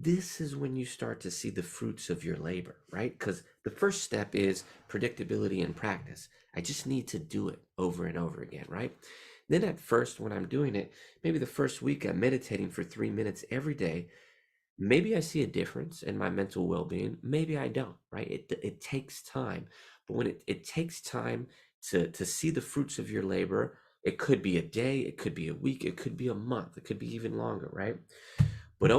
this is when you start to see the fruits of your labor, right? Because the first step is predictability and practice. I just need to do it over and over again, right? Then at first, when I'm doing it, maybe the first week I'm meditating for 3 minutes every day. Maybe I see a difference in my mental well-being. Maybe I don't, right? It takes time. But when it takes time to see the fruits of your labor, it could be a day, it could be a week, it could be a month, it could be even longer, right? But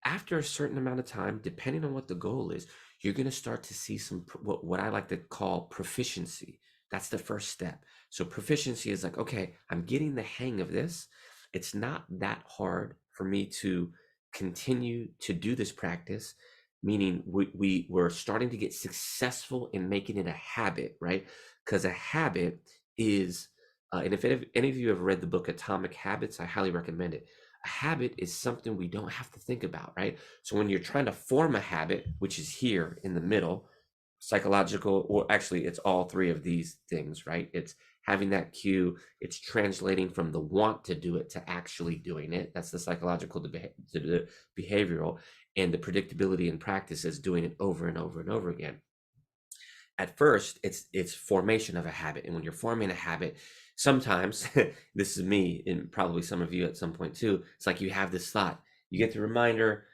after a certain amount of time, depending on what the goal is, you're going to start to see some what I like to call proficiency. That's the first step. So proficiency is like, okay, I'm getting the hang of this. It's not that hard for me to continue to do this practice, meaning we're starting to get successful in making it a habit, right? Because a habit is, and if any of you have read the book Atomic Habits, I highly recommend it. A habit is something we don't have to think about, right? So when you're trying to form a habit, which is here in the middle, psychological, or actually it's all three of these things, right? It's having that cue, it's translating from the want to do it to actually doing it. That's the psychological to the behavioral, and the predictability and practice is doing it over and over and over again. At first, it's formation of a habit, and when you're forming a habit, sometimes this is me and probably some of you at some point too. It's like you have this thought, you get the reminder,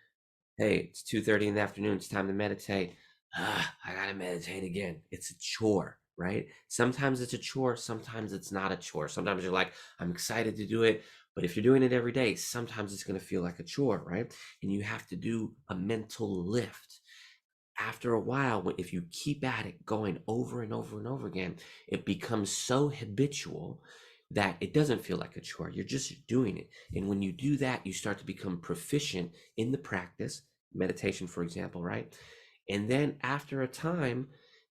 hey, it's 2:30 in the afternoon, it's time to meditate. I gotta meditate again. It's a chore, right? Sometimes it's a chore, sometimes it's not a chore. Sometimes you're like, I'm excited to do it, but if you're doing it every day, sometimes it's gonna feel like a chore, right? And you have to do a mental lift. After a while, if you keep at it going over and over and over again, it becomes so habitual that it doesn't feel like a chore. You're just doing it. And when you do that, you start to become proficient in the practice, meditation, for example, right? And then after a time,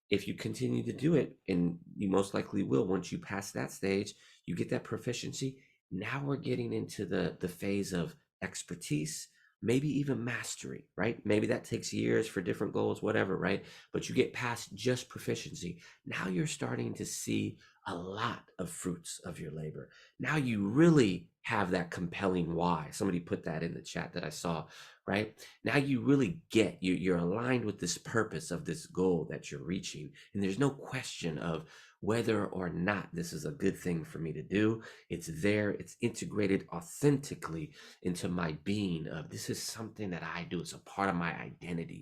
if you continue to do it, and you most likely will once you pass that stage, you get that proficiency. Now we're getting into the phase of expertise, maybe even mastery, right? Maybe that takes years for different goals, whatever, right? But you get past just proficiency. Now you're starting to see a lot of fruits of your labor. Now you really have that compelling why. Somebody put that in the chat that I saw, right? Now you really get you're aligned with this purpose of this goal that you're reaching. And there's no question of whether or not this is a good thing for me to do. It's there, it's integrated authentically into my being of this is something that I do. It's a part of my identity.